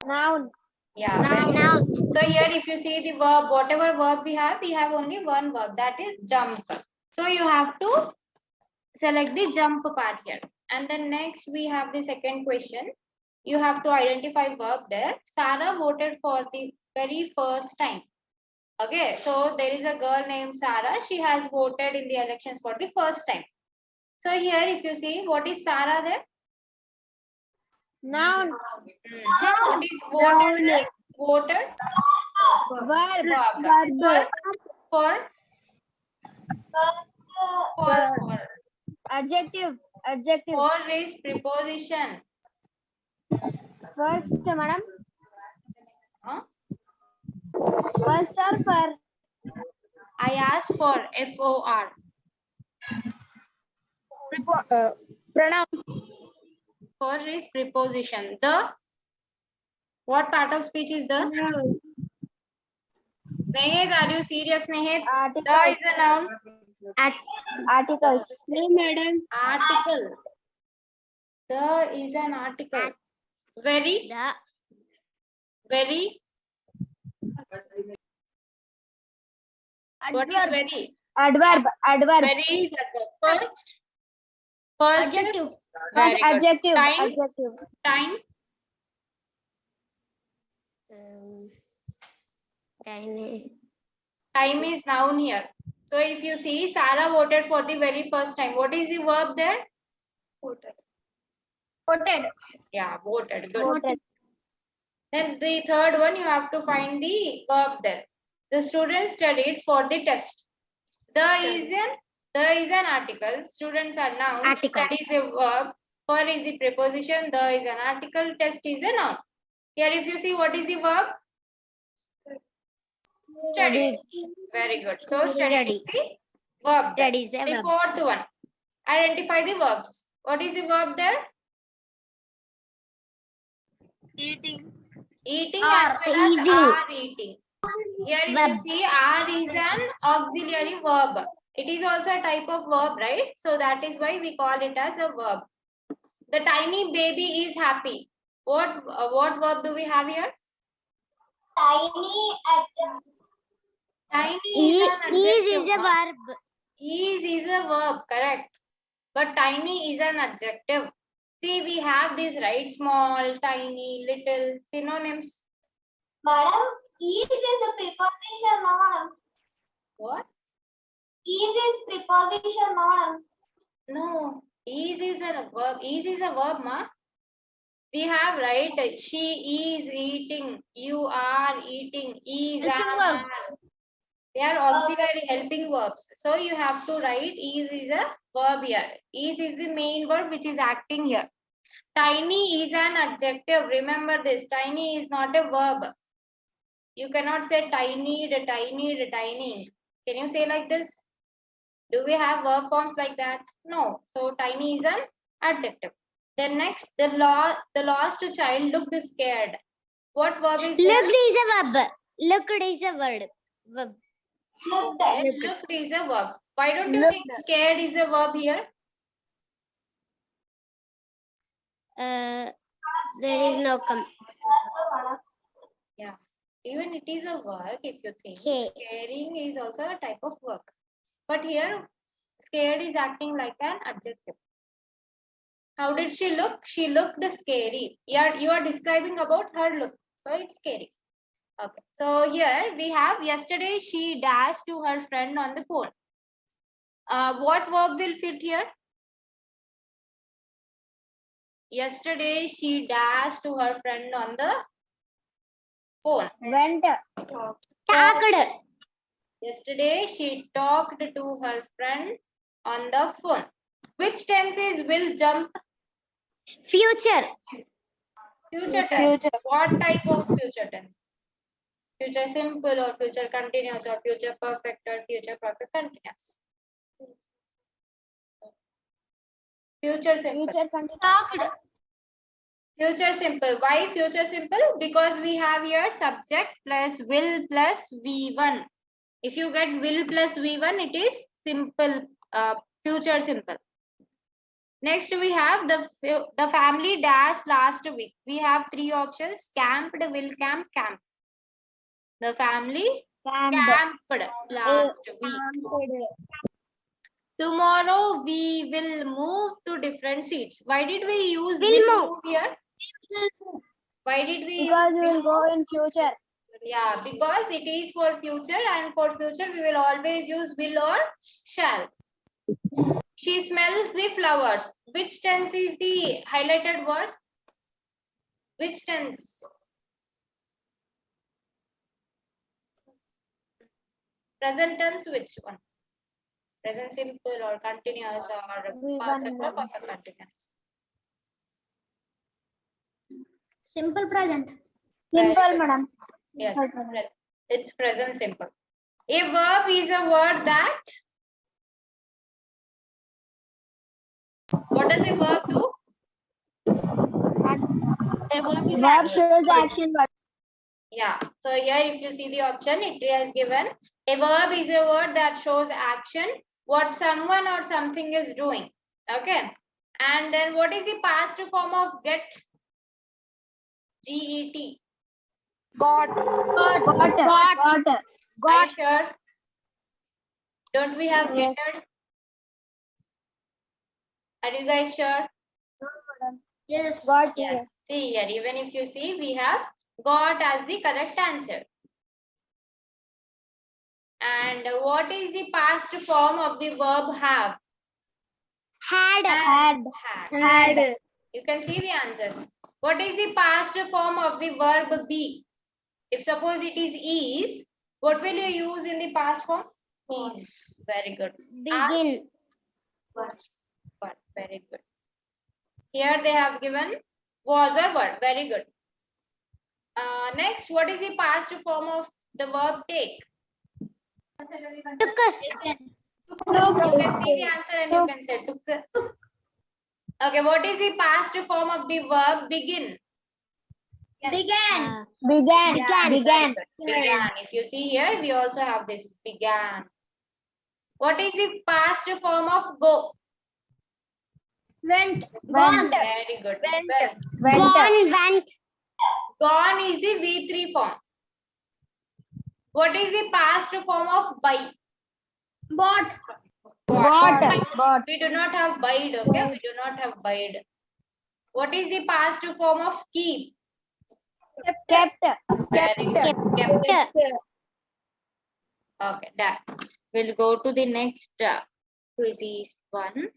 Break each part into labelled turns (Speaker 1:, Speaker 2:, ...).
Speaker 1: Noun.
Speaker 2: Yeah, very good. So here if you see the verb, whatever verb we have only one verb, that is jump. So you have to select the jump part here. And then next we have the second question. You have to identify verb there. Sarah voted for the very first time. Okay, so there is a girl named Sarah. She has voted in the elections for the first time. So here if you see, what is Sarah there?
Speaker 1: Noun.
Speaker 2: What is voted there? Voted?
Speaker 1: Verb.
Speaker 2: Verb. For
Speaker 1: Adjective. Adjective.
Speaker 2: for is preposition.
Speaker 1: First, madam.
Speaker 2: Huh?
Speaker 1: First or for?
Speaker 2: I asked for FOR.
Speaker 1: Pronoun.
Speaker 2: For is preposition. The what part of speech is the?
Speaker 1: Noun.
Speaker 2: Nehit, are you serious, Nehit?
Speaker 1: Articles.
Speaker 2: The is a noun.
Speaker 1: Articles. No, madam.
Speaker 2: Article. The is an article. Very. Very. What is very?
Speaker 1: Adverb. Adverb.
Speaker 2: Very is adverb. First. First
Speaker 1: Adjective.
Speaker 2: is very good.
Speaker 1: Adjective.
Speaker 2: Time.
Speaker 1: Adjective.
Speaker 2: Time. Time is noun here. So if you see, Sarah voted for the very first time. What is the verb there?
Speaker 1: Voted.
Speaker 2: Yeah, voted. Good.
Speaker 1: Voted.
Speaker 2: Then the third one, you have to find the verb there. The student studied for the test. The is an article. Students are nouns.
Speaker 1: Article.
Speaker 2: Study is a verb. For is a preposition. The is an article. Test is a noun. Here, if you see, what is the verb? Study. Very good. So study is the verb. There. The fourth one. Identify the verbs. What is the verb there?
Speaker 1: Eating.
Speaker 2: Eating
Speaker 1: Are
Speaker 2: as well as
Speaker 1: eating.
Speaker 2: are eating. Here if you see, are is an auxiliary verb. It is also a type of verb, right? So that is why we call it as a verb. The tiny baby is happy. What verb do we have here? Tiny is an adjective.
Speaker 1: Is a verb.
Speaker 2: Is a verb, correct. But tiny is an adjective. See, we have this, right? Small, tiny, little synonyms.
Speaker 3: Madam, is a preposition, madam.
Speaker 2: What?
Speaker 3: Is preposition, madam.
Speaker 2: No, is a verb. Is a verb, ma. We have, right? She is eating. You are eating. Is are. They are auxiliary helping verbs. So you have to write is a verb here. Is the main verb which is acting here. Tiny is an adjective. Remember this. Tiny is not a verb. You cannot say tiny, tiny, tiny. Can you say like this? Do we have verb forms like that? No. So tiny is an adjective. Then next, the lost child looked scared. What verb is there?
Speaker 1: Looked is a verb. Looked is a word. Verb.
Speaker 2: Okay, looked is a verb. Why don't you think scared is a verb here?
Speaker 1: There is no
Speaker 2: Yeah. Even it is a work if you think.
Speaker 1: Okay.
Speaker 2: Scaring is also a type of work. But here, scared is acting like an adjective. How did she look? She looked scary. Yeah, you are describing about her look. So it's scary. Okay. So here we have yesterday she dashed to her friend on the phone. What verb will fit here? Yesterday she dashed to her friend on the phone.
Speaker 1: Went.
Speaker 2: Talked. Yesterday she talked to her friend on the phone. Which tenses will jump?
Speaker 1: Future.
Speaker 2: Future tense. What type of future tense? Future simple or future continuous or future perfect or future perfect continuous? Future simple. Future simple. Why future simple? Because we have here subject plus will plus V1. If you get will plus V1, it is simple, future simple. Next, we have the family dash last week. We have three options: camped, will camp, camp. The family camped last week. Tomorrow we will move to different seats. Why did we use will move here? Why did we
Speaker 3: Because
Speaker 2: use
Speaker 3: we will go in future.
Speaker 2: Yeah, because it is for future, and for future we will always use will or shall. She smells the flowers. Which tense is the highlighted word? Which tense? Present tense, which one? Present simple or continuous or perfect or perfect continuous?
Speaker 1: Simple present.
Speaker 3: Simple, madam.
Speaker 2: Yes, it's present simple. A verb is a word that. What does a verb do?
Speaker 3: Verb shows action.
Speaker 2: Yeah. So here, if you see the option, it has given a verb is a word that shows action, what someone or something is doing. Okay. And then what is the past form of get? G-E-T.
Speaker 3: Got.
Speaker 2: Are you sure? Don't we have
Speaker 3: Yes.
Speaker 2: getted? Are you guys sure?
Speaker 1: Yes.
Speaker 3: Got.
Speaker 2: Yes. See here, even if you see, we have got as the correct answer. And what is the past form of the verb have?
Speaker 1: Had.
Speaker 2: You can see the answers. What is the past form of the verb be? If suppose it is, what will you use in the past form? Is. Very good.
Speaker 1: Begin.
Speaker 2: But very good. Here they have given was or were. Very good. Next, what is the past form of the verb take?
Speaker 1: Took.
Speaker 2: You can see the answer and you can say took. Okay, what is the past form of the verb begin?
Speaker 1: Began.
Speaker 2: Began. If you see here, we also have this began. What is the past form of go?
Speaker 1: Went. Gone.
Speaker 2: Very good.
Speaker 1: Gone. Went.
Speaker 2: Gone is the V3 form. What is the past form of buy?
Speaker 1: Bought.
Speaker 3: Bought.
Speaker 2: We do not have buyed, okay? We do not have buyed. What is the past form of keep?
Speaker 3: Kept.
Speaker 2: Very good. Kept. Okay, done. We'll go to the next Quizizz one.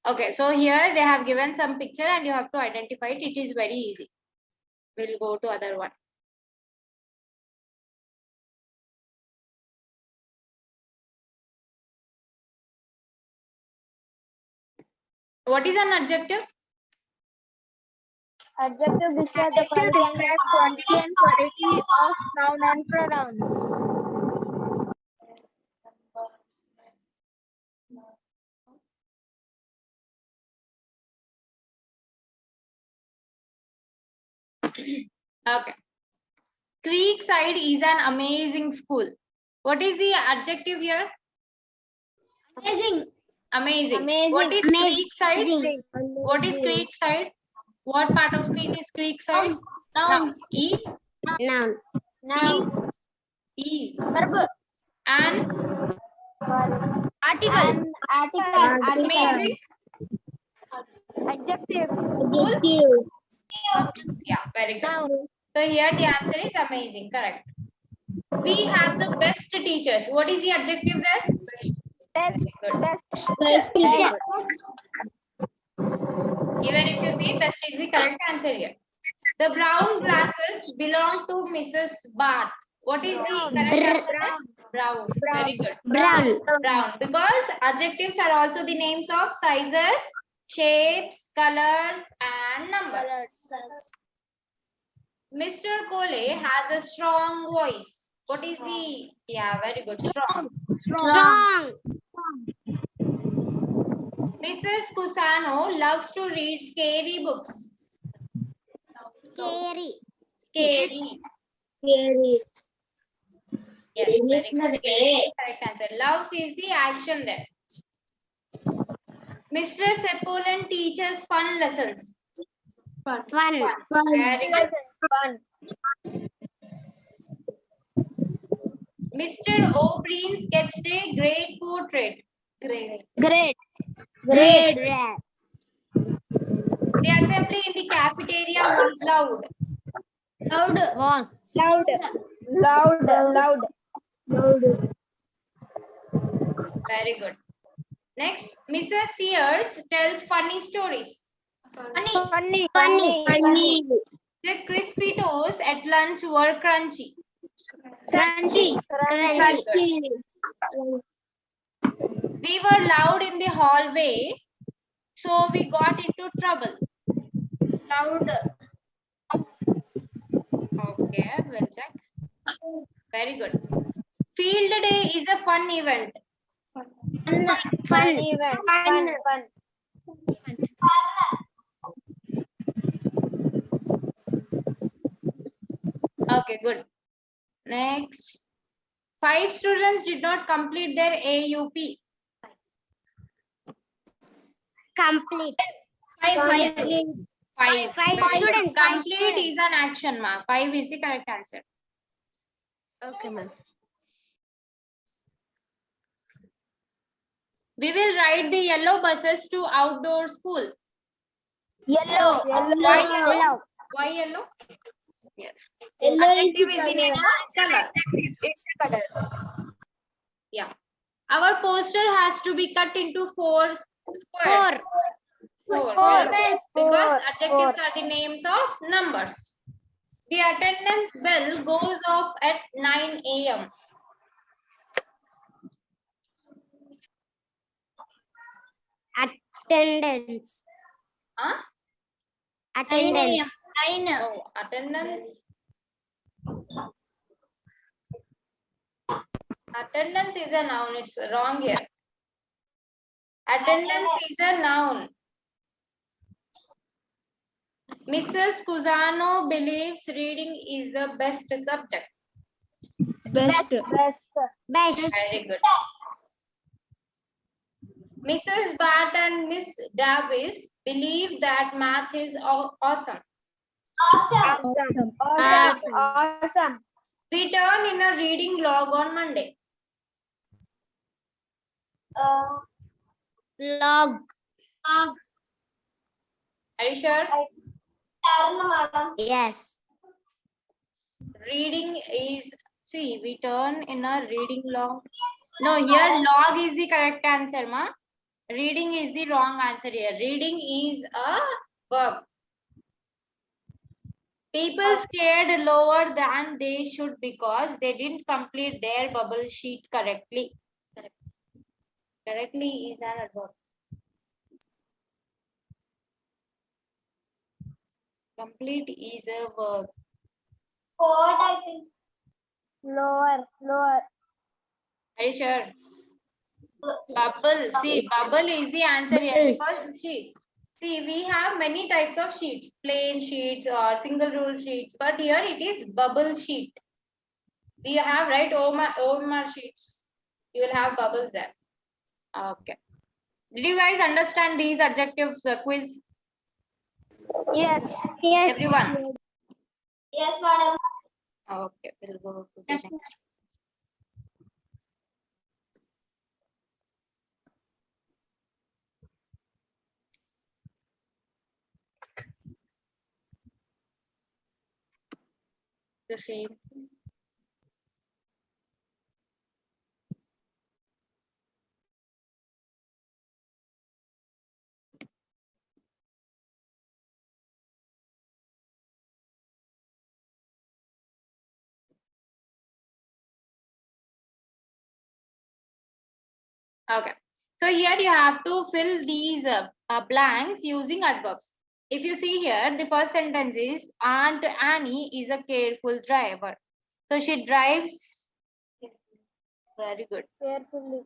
Speaker 2: Okay, so here they have given some picture and you have to identify it. It is very easy. We'll go to other one. What is an adjective?
Speaker 3: Adjective describe the quantity and quality of noun and pronoun.
Speaker 2: Okay. Creekside is an amazing school. What is the adjective here?
Speaker 1: Amazing.
Speaker 2: Amazing. What is Creekside? What is Creekside? What part of speech is Creekside?
Speaker 1: Noun.
Speaker 2: Is.
Speaker 1: Noun.
Speaker 2: Is.
Speaker 1: Verb.
Speaker 2: And
Speaker 1: Article.
Speaker 2: amazing.
Speaker 3: Adjective.
Speaker 1: Adjective.
Speaker 2: Yeah, very good. So here the answer is amazing. Correct. We have the best teachers. What is the adjective there?
Speaker 3: Best.
Speaker 1: Best teacher.
Speaker 2: Even if you see, best is the correct answer here. The brown glasses belong to Mrs. Barth. What is the correct answer there? Brown. Very good.
Speaker 1: Brown.
Speaker 2: Brown. Because adjectives are also the names of sizes, shapes, colors, and numbers. Mr. Cole has a strong voice. What is the... Yeah, very good. Strong.
Speaker 1: Strong.
Speaker 2: Mrs. Cusano loves to read scary books.
Speaker 1: Scary.
Speaker 2: Scary.
Speaker 3: Scary.
Speaker 2: Yes, very good. Scary is the correct answer. Loves is the action there. Mr. Sepolan teaches fun lessons.
Speaker 1: Fun.
Speaker 2: Very good.
Speaker 3: Fun.
Speaker 2: Mr. O'Brien sketched a great portrait. Great.
Speaker 3: Great.
Speaker 1: Great.
Speaker 2: The assembly in the cafeteria was loud.
Speaker 1: Loud. Was.
Speaker 3: Loud.
Speaker 2: Very good. Next, Mrs. Sears tells funny stories.
Speaker 3: Funny.
Speaker 2: The crispy toes at lunch were crunchy.
Speaker 3: Crunchy.
Speaker 2: We were loud in the hallway, so we got into trouble.
Speaker 1: Loud.
Speaker 2: Okay, we'll check. Very good. Field day is a fun event.
Speaker 1: Fun.
Speaker 2: Okay, good. Next. 5 students did not complete their AUP.
Speaker 1: Complete.
Speaker 2: Five.
Speaker 1: Five students.
Speaker 2: Complete is an action, ma. 5 is the correct answer.
Speaker 1: Okay, ma'am.
Speaker 2: We will ride the yellow buses to outdoor school.
Speaker 3: Yellow.
Speaker 2: Why yellow? Yes. Adjective is the name of color.
Speaker 3: It's a color.
Speaker 2: Yeah. Our poster has to be cut into 4 squares. Four. Because adjectives are the names of numbers. The attendance bell goes off at 9 a.m.
Speaker 1: Attendance.
Speaker 2: Huh?
Speaker 1: Attendance.
Speaker 2: Oh, attendance. Attendance is a noun. It's wrong here. Attendance is a noun. Mrs. Cusano believes reading is the best subject.
Speaker 3: Best.
Speaker 2: Very good. Mrs. Bat and Miss Davis believe that math is awesome.
Speaker 3: Awesome.
Speaker 2: We turn in a reading log on Monday.
Speaker 1: Log.
Speaker 2: Are you sure?
Speaker 1: Yes.
Speaker 2: Reading is, see, we turn in a reading log. No, here log is the correct answer, ma. Reading is the wrong answer here. Reading is a verb. People scared lower than they should because they didn't complete their bubble sheet correctly. Correctly is an adverb. Complete is a verb.
Speaker 3: Lower.
Speaker 2: Are you sure? Bubble. See, bubble is the answer here because see, we have many types of sheets, plain sheets or single rule sheets, but here it is bubble sheet. We have, right, OMR sheets. You will have bubbles there. Okay. Did you guys understand these adjectives quiz?
Speaker 3: Yes.
Speaker 2: Everyone?
Speaker 3: Yes, madam.
Speaker 2: Okay, we'll go to the next. The same. Okay. So here you have to fill these blanks using adverbs. If you see here, the first sentence is Aunt Annie is a careful driver. So she drives. Very good.
Speaker 3: Carefully.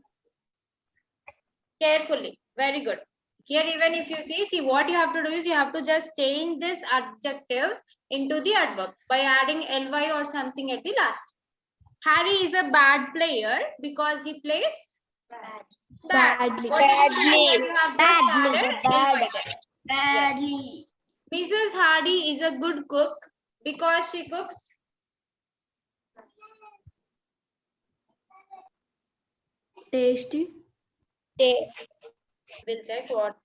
Speaker 2: Carefully. Very good. Here, even if you see what you have to do is you have to just change this adjective into the adverb by adding ly or something at the last. Harry is a bad player because he plays bad.
Speaker 3: Badly.
Speaker 2: What else to do when you have just
Speaker 1: Badly.
Speaker 2: added ly there? Yes. Mrs. Hardy is a good cook because she cooks
Speaker 3: Tasty.
Speaker 2: we'll check what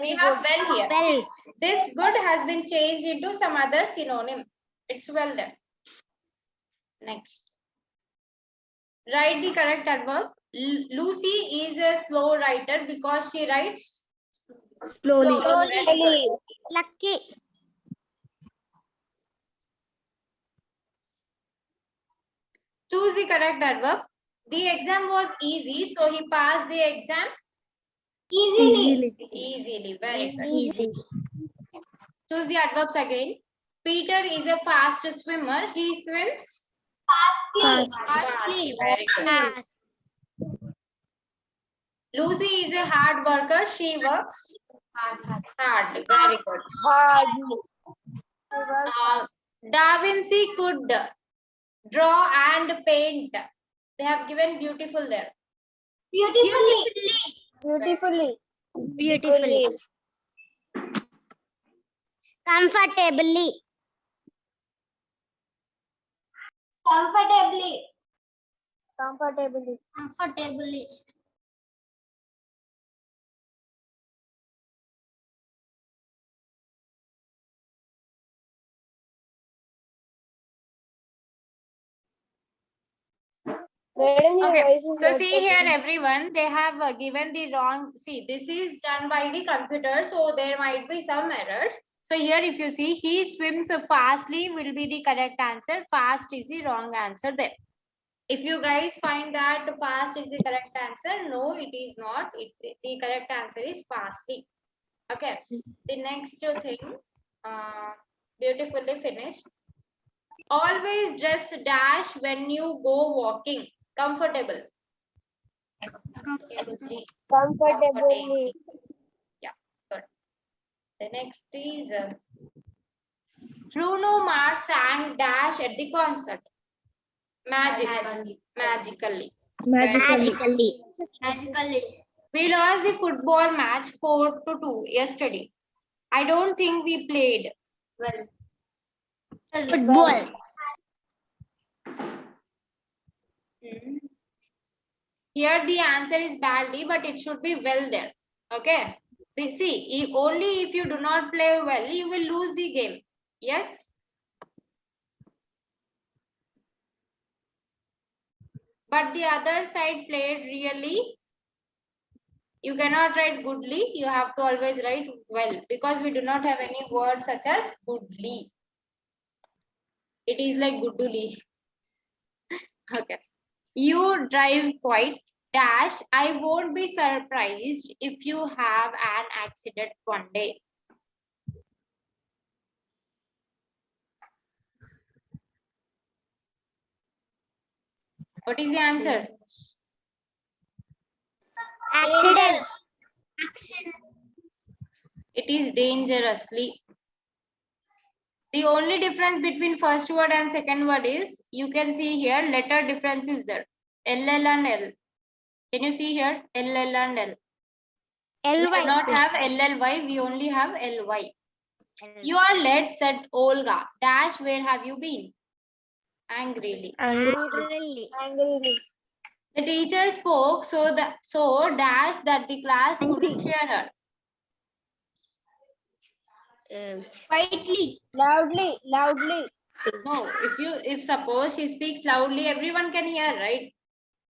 Speaker 2: we have well here.
Speaker 1: Well.
Speaker 2: This good has been changed into some other synonym. It's well there. Next. Write the correct adverb. Lucy is a slow writer because she writes
Speaker 3: Slowly.
Speaker 2: Very good.
Speaker 1: Lucky.
Speaker 2: Choose the correct adverb. The exam was easy, so he passed the exam
Speaker 3: Easily.
Speaker 2: easily. Very good.
Speaker 1: Easy.
Speaker 2: Choose the adverbs again. Peter is a fast swimmer. He swims fast. Very good.
Speaker 1: Fast.
Speaker 2: Lucy is a hard worker. She works hard. Very good. Da Vinci could draw and paint. They have given beautiful there.
Speaker 1: Beautifully. Comfortably. Comfortably.
Speaker 2: Okay, so see here everyone, they have given the wrong, see this is done by the computer, so there might be some errors. So here if you see, he swims fastly will be the correct answer, fast is the wrong answer there. If you guys find that fast is the correct answer, no it is not, the correct answer is fastly. Okay, the next thing, beautifully finished. Always dress dash when you go walking. Comfortable. Comfortably. Yeah, good. The next is Bruno Mars sang dash at the concert. Magically.
Speaker 3: Magically.
Speaker 1: Magically.
Speaker 2: We lost the football match 4-2 yesterday. I don't think we played well.
Speaker 1: Football.
Speaker 2: Here the answer is badly, but it should be well there. Okay. We see, only if you do not play well, you will lose the game. Yes. But the other side played really. You cannot write goodly. You have to always write well because we do not have any word such as goodly. It is like goodly. Okay. You drive quite dash. I won't be surprised if you have an accident one day. What is the answer?
Speaker 1: Accident.
Speaker 2: It is dangerously. The only difference between first word and second word is, you can see here, letter difference is there. LL and L. Can you see here? LL and L. We do not have LLY, we only have LY. You are late, said Olga. Dash, where have you been? Angrily.
Speaker 1: Angrily.
Speaker 2: The teacher spoke so dash that the class couldn't hear her.
Speaker 1: Quietly.
Speaker 3: Loudly.
Speaker 2: No, if suppose she speaks loudly, everyone can hear, right?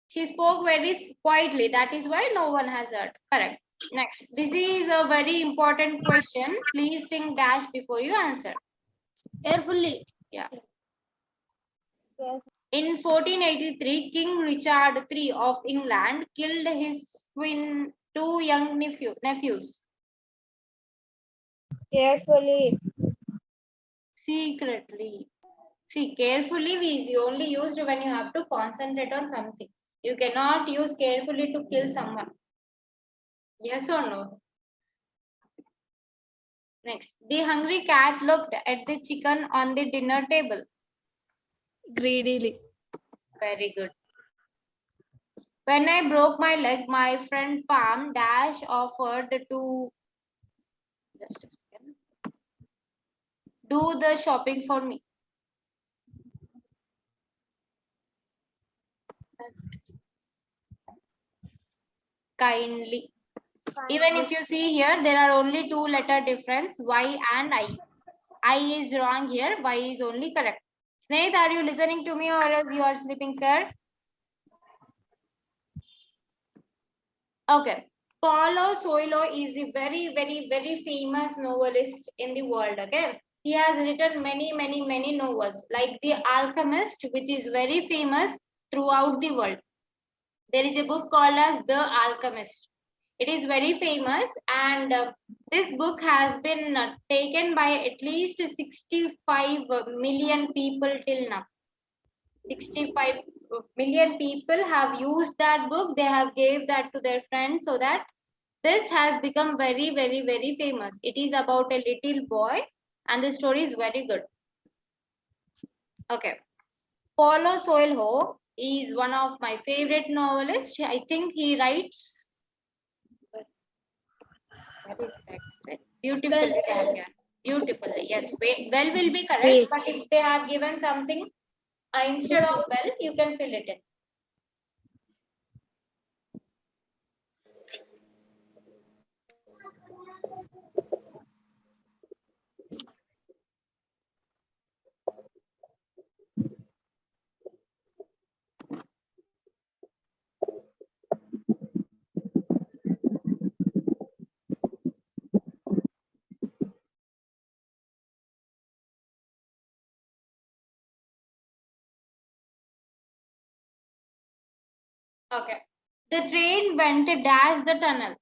Speaker 2: She spoke very quietly. That is why no one has heard. Correct. Next. This is a very important question. Please think dash before you answer.
Speaker 1: Carefully.
Speaker 2: Yeah. In 1483, King Richard III of England killed his two young nephews.
Speaker 3: Carefully.
Speaker 2: Secretly. See, carefully is only used when you have to concentrate on something. You cannot use carefully to kill someone. Yes or no? Next, the hungry cat looked at the chicken on the dinner table.
Speaker 3: Greedily.
Speaker 2: Very good. When I broke my leg, my friend Palm Dash offered to just a second, do the shopping for me. Kindly. Even if you see here, there are only 2-letter difference, Y and I. I is wrong here, Y is only correct. Snaith, are you listening to me or else you are sleeping, sir? Okay. Paulo Coelho is a very famous novelist in the world. Okay. He has written many novels like The Alchemist, which is very famous throughout the world. There is a book called as The Alchemist. It is very famous, and this book has been taken by at least 65 million people till now. 65 million people have used that book. They have gave that to their friends, so that this has become very famous. It is about a little boy, and the story is very good. Okay. Paulo Coelho is one of my favorite novelists. I think he writes. That is correct. Beautifully, beautifully. Yes, well will be correct. But if they have given something instead of well, you can fill it in. Okay. The train went to dash the tunnel.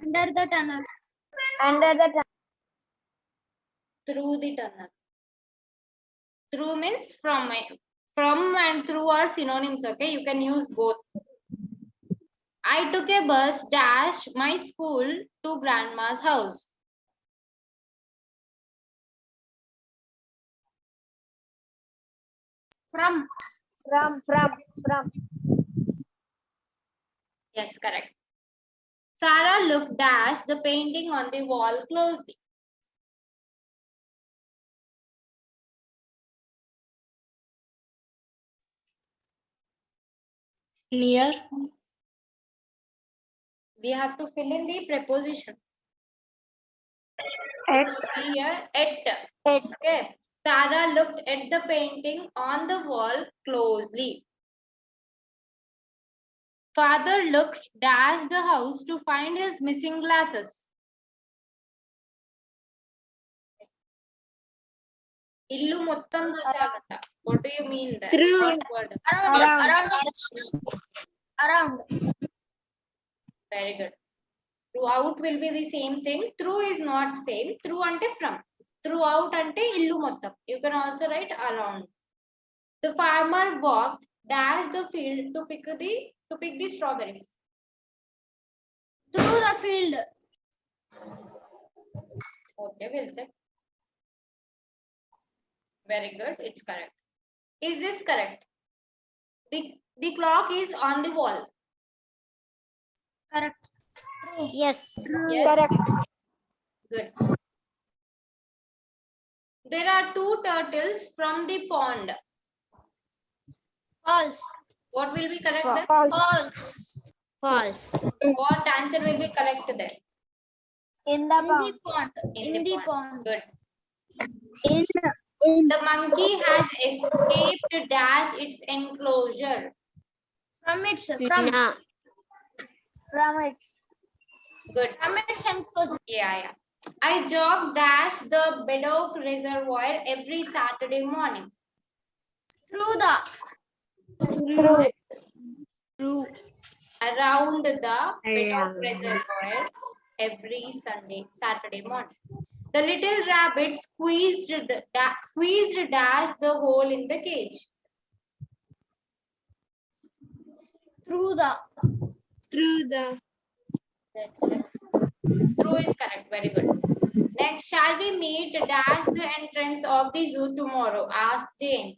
Speaker 1: Under the tunnel.
Speaker 3: Under the tunnel.
Speaker 2: Through the tunnel. Through means from and through are synonyms. Okay, you can use both. I took a bus dash my school to grandma's house.
Speaker 1: From.
Speaker 2: Yes, correct. Sarah looked dash the painting on the wall closely.
Speaker 3: Near.
Speaker 2: We have to fill in the prepositions.
Speaker 3: At.
Speaker 2: You see here, at.
Speaker 3: At.
Speaker 2: Okay. Sarah looked at the painting on the wall closely. Father looked dash the house to find his missing glasses. Illu mottam చూశాడంట. What do you mean there?
Speaker 3: Through.
Speaker 2: What word?
Speaker 1: Around.
Speaker 2: Very good. Throughout will be the same thing. Through is not same. Through ante from. Throughout ante illu mottam. You can also write around. The farmer walked dash the field to pick the strawberries.
Speaker 1: Through the field.
Speaker 2: Okay, we'll check. Very good. It's correct. Is this correct? The clock is on the wall.
Speaker 1: Correct. Yes.
Speaker 2: Yes.
Speaker 3: Correct.
Speaker 2: Good. There are 2 turtles from the pond.
Speaker 1: False.
Speaker 2: What will be correct there?
Speaker 1: False. False.
Speaker 2: What answer will be correct there?
Speaker 3: In the
Speaker 1: pond. In the pond.
Speaker 2: Good.
Speaker 3: In
Speaker 2: The monkey has escaped dash its enclosure.
Speaker 1: From its.
Speaker 3: from it.
Speaker 2: Good.
Speaker 1: From its enclosure.
Speaker 2: Yeah. I jog dash the Bedok Reservoir every Saturday morning.
Speaker 1: Through the.
Speaker 3: Through.
Speaker 2: Around the Bedok Reservoir every Saturday morning. The little rabbit squeezed dash the hole in the cage.
Speaker 1: Through the.
Speaker 2: That's it. Through is correct. Very good. Next, shall we meet dash the entrance of the zoo tomorrow? Asked Jane.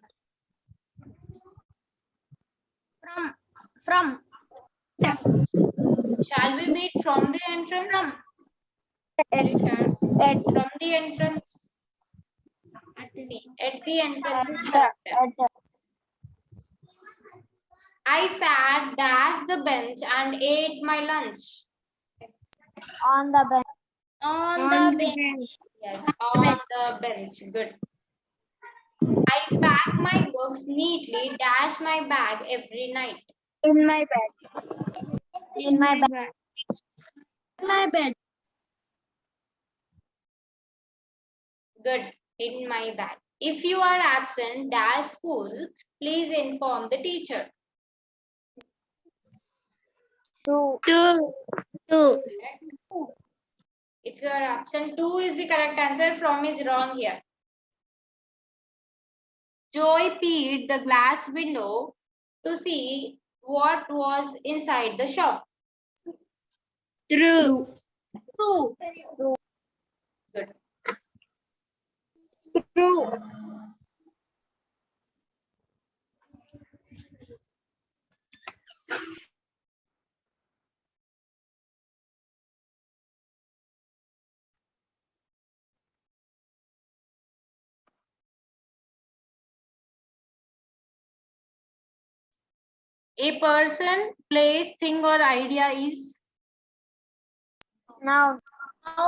Speaker 1: From.
Speaker 2: Shall we meet from the entrance?
Speaker 1: From.
Speaker 2: Are you sure?
Speaker 3: At
Speaker 2: From the entrance. At the entrance is correct. I sat dash the bench and ate my lunch.
Speaker 3: on the bench.
Speaker 1: On the bench.
Speaker 2: Yes, on the bench. Good. I pack my books neatly, dash my bag every night.
Speaker 3: In my bed. In my bed.
Speaker 1: My bed.
Speaker 2: Good. In my bag. If you are absent, dash school, please inform the teacher.
Speaker 3: Two.
Speaker 2: If you are absent, 2 is the correct answer. From is wrong here. Joy peeped the glass window to see what was inside the shop.
Speaker 1: True.
Speaker 2: Good.
Speaker 3: True.
Speaker 2: A person, place, thing, or idea is
Speaker 3: Noun.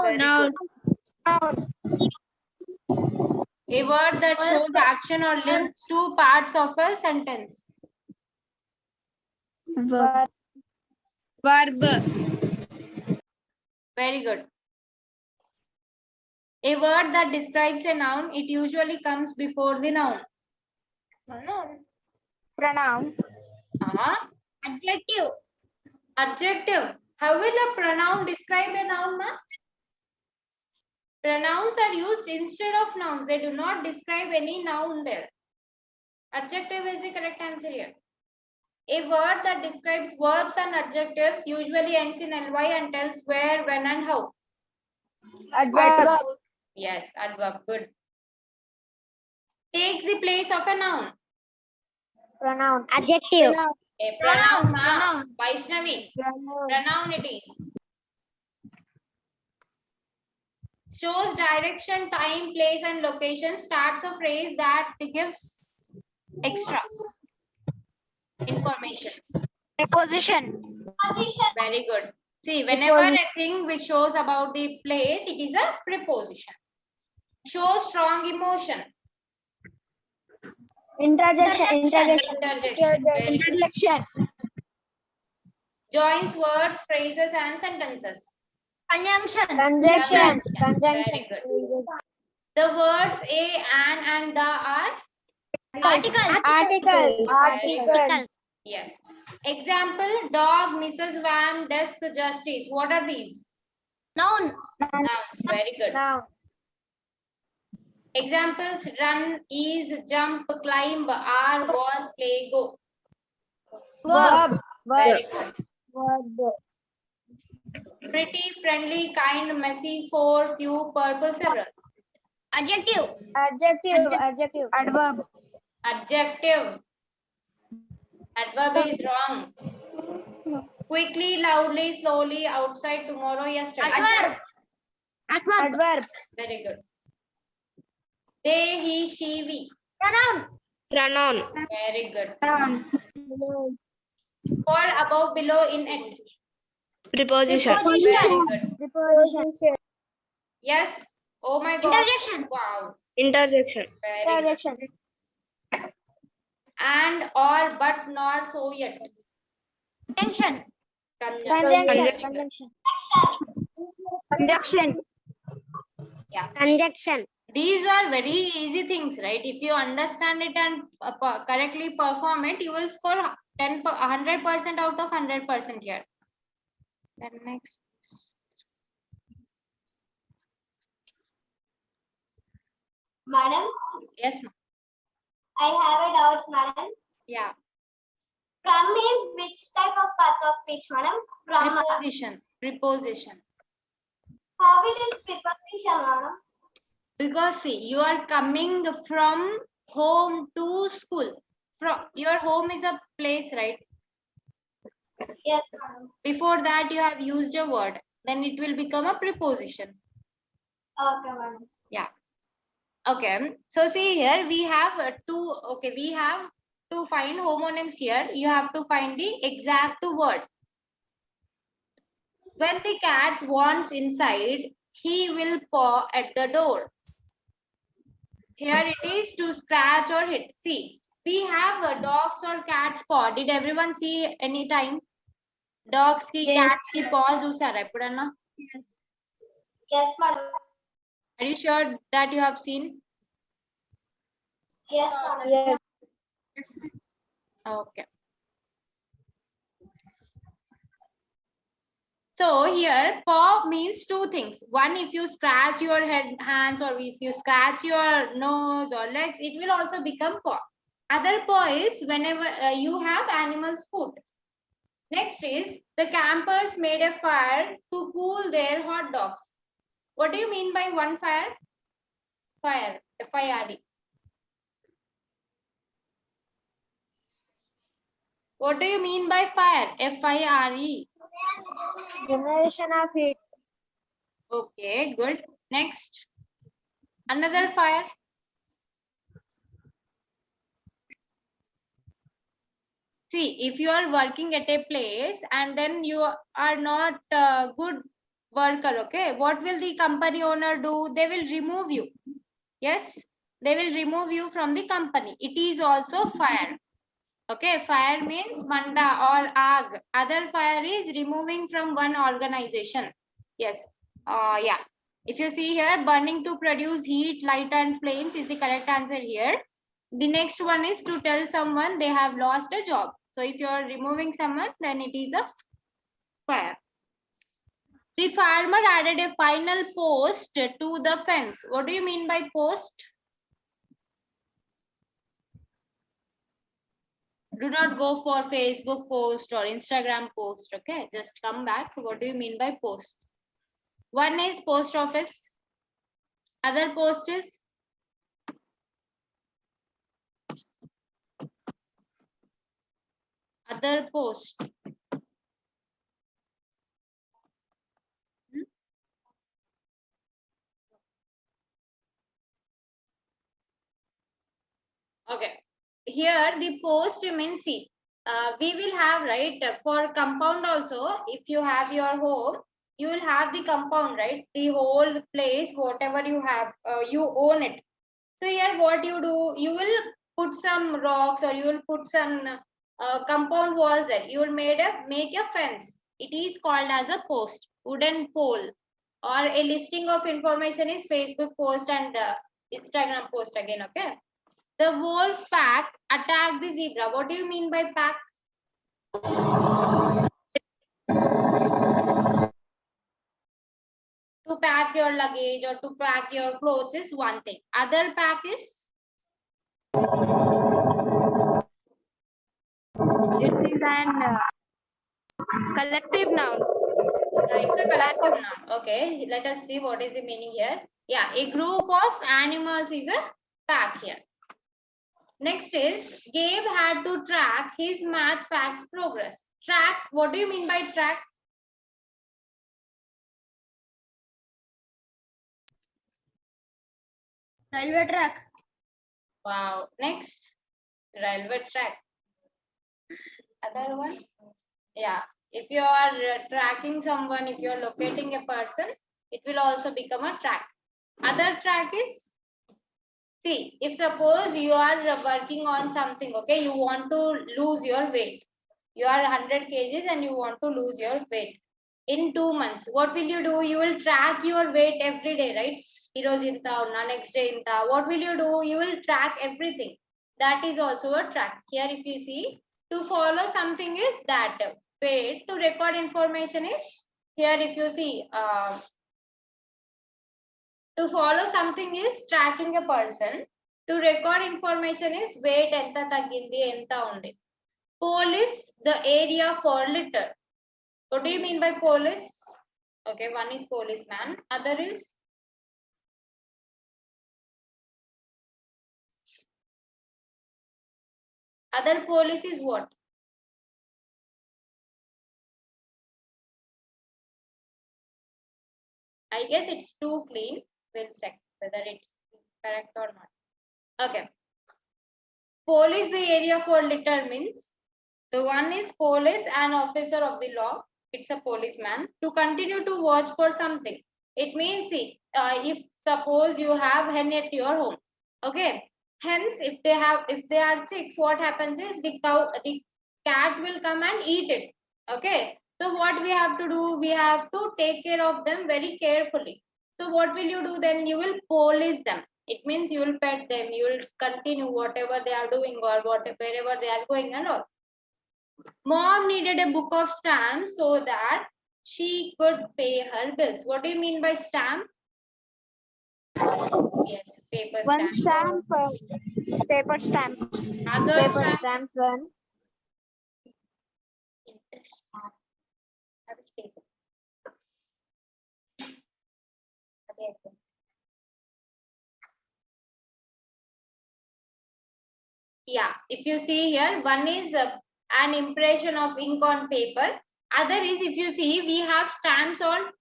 Speaker 2: very
Speaker 1: Noun.
Speaker 2: good.
Speaker 3: Noun.
Speaker 2: A word that shows action or links two parts of a sentence.
Speaker 3: Verb.
Speaker 2: Very good. A word that describes a noun, it usually comes before the noun.
Speaker 3: Pronoun.
Speaker 1: Adjective.
Speaker 2: Adjective. How will a pronoun describe a noun, ma? Pronouns are used instead of nouns. They do not describe any noun there. Adjective is the correct answer here. A word that describes verbs and adjectives usually ends in ly and tells where, when, and how.
Speaker 3: Adverb.
Speaker 2: Yes, adverb. Good. Takes the place of a noun.
Speaker 3: Pronoun.
Speaker 1: Adjective.
Speaker 2: A pronoun.
Speaker 1: Pronoun.
Speaker 2: Vaishnavi. Pronoun it is. Shows direction, time, place, and location. Starts a phrase that gives extra information.
Speaker 3: Preposition.
Speaker 2: Very good. See, whenever a thing which shows about the place, it is a preposition. Shows strong emotion.
Speaker 3: Interjection.
Speaker 2: Interjection. Very good.
Speaker 3: Interjection.
Speaker 2: Joins words, phrases, and sentences.
Speaker 1: Conjunction.
Speaker 3: Conjunction.
Speaker 2: Very good. The words a, and the are
Speaker 1: Articles.
Speaker 2: Articles. Yes. Example, dog, Mrs. Van, desk, justice. What are these?
Speaker 1: Noun.
Speaker 2: Nouns. Very good.
Speaker 3: Noun.
Speaker 2: Examples, run, ease, jump, climb, are, was, play, go.
Speaker 3: Verb.
Speaker 2: Very good.
Speaker 3: Verb.
Speaker 2: Pretty, friendly, kind, messy, for, few, purple, several.
Speaker 1: Adjective.
Speaker 3: Adjective. Adverb.
Speaker 2: Adjective. Adverb is wrong. Quickly, loudly, slowly, outside, tomorrow, yesterday.
Speaker 3: Adverb.
Speaker 2: Very good. They, he, she, we.
Speaker 1: Pronoun.
Speaker 2: Very good.
Speaker 3: Noun.
Speaker 2: For, above, below, in, at.
Speaker 1: Preposition.
Speaker 2: Very good.
Speaker 3: Preposition.
Speaker 2: Yes. Oh my God.
Speaker 1: Interjection.
Speaker 2: Wow.
Speaker 1: Interjection.
Speaker 2: Very good.
Speaker 3: Interjection.
Speaker 2: And, or, but, nor, so, yet.
Speaker 1: Conjunction.
Speaker 2: Conjunction.
Speaker 3: Conjunction.
Speaker 2: Yeah.
Speaker 1: Conjunction.
Speaker 2: These are very easy things, right? If you understand it and correctly perform it, you will score 100% out of 100% here. Then next.
Speaker 4: Madam,
Speaker 2: Yes, ma'am.
Speaker 4: I have a doubt, madam.
Speaker 2: Yeah.
Speaker 4: From is which type of parts of speech, madam? From.
Speaker 2: Preposition. Preposition.
Speaker 4: How it is preposition, madam?
Speaker 2: Because see, you are coming from home to school. From your home is a place, right?
Speaker 4: Yes, madam.
Speaker 2: Before that, you have used a word. Then it will become a preposition.
Speaker 4: Okay, madam.
Speaker 2: Yeah. Okay. So see here, we have two. Okay, we have to find homonyms here. You have to find the exact word. When the cat wants inside, he will paw at the door. Here it is to scratch or hit. See, we have dogs or cats paw. Did everyone see any time? Dogs ki
Speaker 3: Yes.
Speaker 2: cats ki paws usara eppudanna?
Speaker 3: Yes.
Speaker 4: Yes, madam.
Speaker 2: Are you sure that you have seen?
Speaker 4: Yes, madam.
Speaker 3: Yes.
Speaker 2: Okay. So here paw means two things. One, if you scratch your hands, or if you scratch your nose or legs, it will also become paw. Other paw is whenever you have animal's foot. Next is the campers made a fire to cool their hot dogs. What do you mean by one fire? Fire, F-I-R-E. What do you mean by fire? F-I-R-E.
Speaker 3: Generation of heat.
Speaker 2: Okay, good. Next. Another fire. See, if you are working at a place and then you are not a good worker, okay, what will the company owner do? They will remove you. Yes, they will remove you from the company. It is also fire. Okay, fire means manda or ag. Other fire is removing from one organization. Yes, yeah. If you see here, burning to produce heat, light and flames is the correct answer here. The next one is to tell someone they have lost a job. So if you are removing someone, then it is a fire. The farmer added a final post to the fence. What do you mean by post? Do not go for Facebook post or Instagram post. Okay, just come back. What do you mean by post? One is post office. Other post is other post. Okay. Here the post means see. We will have, right, for compound also. If you have your home, you will have the compound, right? The whole place, whatever you have, you own it. So here what you do, you will put some rocks or you will put some compound walls there. You will make a fence. It is called as a post, wooden pole, or a listing of information is Facebook post and Instagram post again. Okay. The wolf pack attacked the zebra. What do you mean by pack? To pack your luggage or to pack your clothes is one thing. Other pack is?
Speaker 3: It is an collective noun.
Speaker 2: It's a collective noun. Okay, let us see what is the meaning here. Yeah, a group of animals is a pack here. Next is Gabe had to track his math facts progress. Track, what do you mean by track?
Speaker 3: Railway track.
Speaker 2: Wow. Next, railway track. Other one? Yeah. If you are tracking someone, if you are locating a person, it will also become a track. Other track is, see, if suppose you are working on something, okay, you want to lose your weight. You are 100 kgs and you want to lose your weight in 2 months. What will you do? You will track your weight every day, right? Heroes inta unna, next day inta. What will you do? You will track everything. That is also a track. Here if you see, to follow something is that. Wait, to record information is here if you see, to follow something is tracking a person. To record information is weight enta tagindi, enta undi. Police the area for litter. What do you mean by police? Okay, one is policeman, other is other police is what? I guess it's too clean. We'll check whether it's correct or not. Okay. Police the area for litter means the one is police, an officer of the law. It's a policeman. To continue to watch for something. It means if suppose you have hen at your home. Okay. Hence, if they are chicks, what happens is the cat will come and eat it. Okay. So what we have to do? We have to take care of them very carefully. So what will you do then? You will police them. It means you will pet them. You will continue whatever they are doing or whatever wherever they are going and all. Mom needed a book of stamps so that she could pay her bills. What do you mean by stamp? Yes, paper
Speaker 3: One
Speaker 2: stamp.
Speaker 3: stamp, paper stamps.
Speaker 2: Other
Speaker 3: Paper
Speaker 2: stamp.
Speaker 3: stamps one.
Speaker 2: That is paper. Yeah, if you see here, one is an impression of ink on paper. Other is, if you see, we have stamps on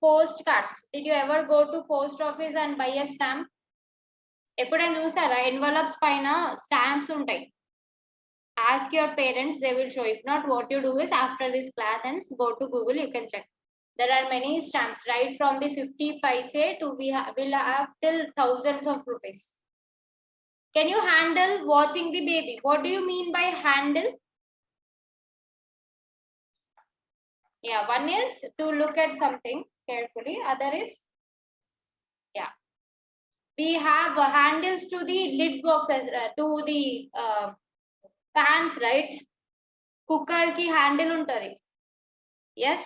Speaker 2: postcards. Did you ever go to post office and buy a stamp? ఎప్పుడైనా చూసారా envelopes పైన stamps ఉంటాయి. Ask your parents, they will show. If not, what you do is after this class ends, go to Google, you can check. There are many stamps, right from the 50 paise to will have till thousands of rupees. Can you handle watching the baby? What do you mean by handle? Yeah, one is to look at something carefully. Other is, yeah. We have handles to the lid boxes, to the pans, right? Cooker ki handle untadi. Yes.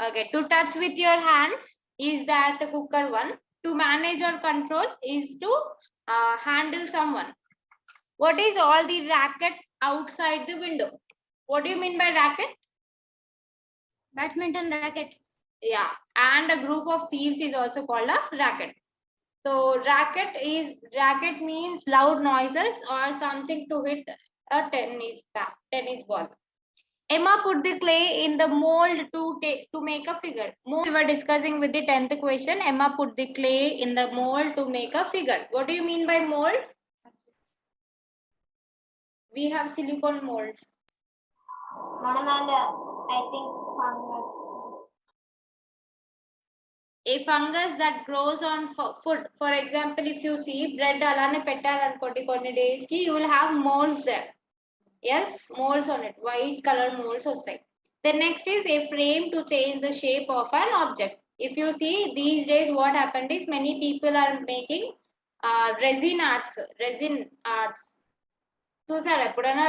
Speaker 2: Okay. To touch with your hands is that cooker one. To manage or control is to handle someone. What is all the racket outside the window? What do you mean by racket?
Speaker 1: Badminton racket.
Speaker 2: Yeah. And a group of thieves is also called a racket. So racket means loud noises or something to hit a tennis ball. Emma put the clay in the mold to make a figure. We were discussing with the 10th question. Emma put the clay in the mold to make a figure. What do you mean by mold? We have silicone molds.
Speaker 4: Madam, and I think fungus.
Speaker 2: A fungus that grows on food. For example, if you see bread alane pettalanukoti konni days ki, you will have molds there. Yes, molds on it. White color molds ostai. The next is a frame to change the shape of an object. If you see these days, what happened is many people are making resin arts. Chusara epudana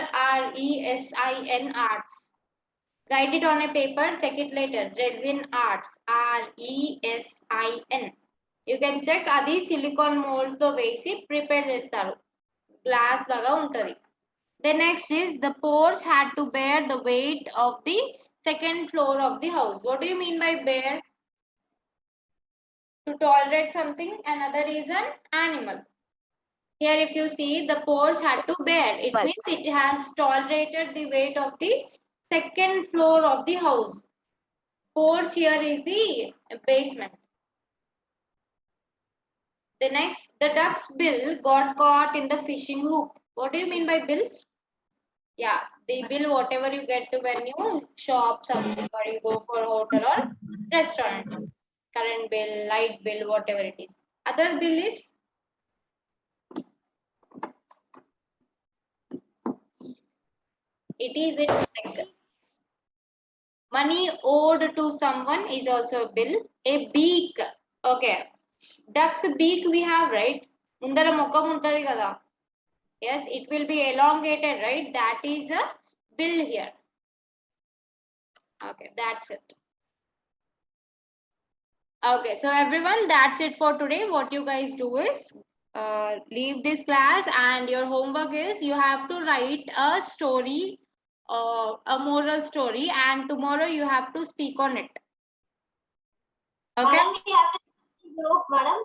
Speaker 2: RESIN arts. Write it on a paper, check it later. Resin arts, RESIN. You can check adi silicone molds tho vesi prepare chestaru. Glass laga untadi. The next is the porch had to bear the weight of the second floor of the house. What do you mean by bear? To tolerate something. Another is an animal. Here if you see, the porch had to bear. It means it has tolerated the weight of the second floor of the house. Porch here is the basement. The next, the duck's bill got caught in the fishing hook. What do you mean by bill? Yeah, the bill, whatever you get to when you shop something or you go for hotel or restaurant. Current bill, light bill, whatever it is. Other bill is, it is its neck. Money owed to someone is also a bill. A beak. Okay. Duck's beak we have, right? Mundara mukkam untadi kada. Yes, it will be elongated, right? That is a bill here. Okay, that's it. Okay, so everyone, that's it for today. What you guys do is leave this class and your homework is you have to write a story, a moral story, and tomorrow you have to speak on it. Okay.
Speaker 4: Madam, we have to group, madam.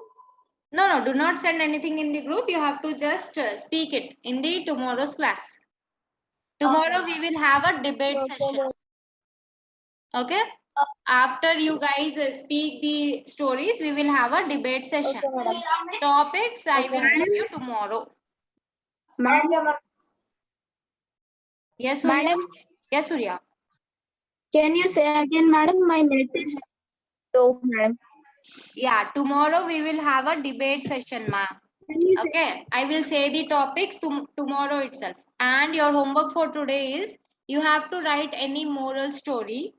Speaker 2: No, do not send anything in the group. You have to just speak it in the tomorrow's class. Tomorrow we will have a debate session. Okay. After you guys speak the stories, we will have a debate session. Topics I will give you tomorrow.
Speaker 3: Madam,
Speaker 2: Yes, Surya.
Speaker 3: Madam.
Speaker 2: Yes, Surya.
Speaker 3: can you say again, madam? My net is low, madam.
Speaker 2: Yeah, tomorrow we will have a debate session, ma.
Speaker 3: Can you say?
Speaker 2: Okay, I will say the topics tomorrow itself. And your homework for today is you have to write any moral story,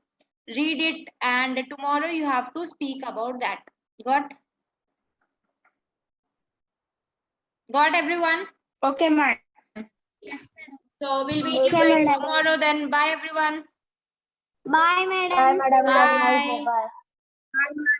Speaker 2: read it, and tomorrow you have to speak about that. Got everyone?
Speaker 3: Okay, madam.
Speaker 2: So we'll meet you guys tomorrow then. Bye everyone.
Speaker 1: Bye, madam.
Speaker 4: Bye, madam.
Speaker 2: Bye.
Speaker 4: Bye.
Speaker 3: Bye.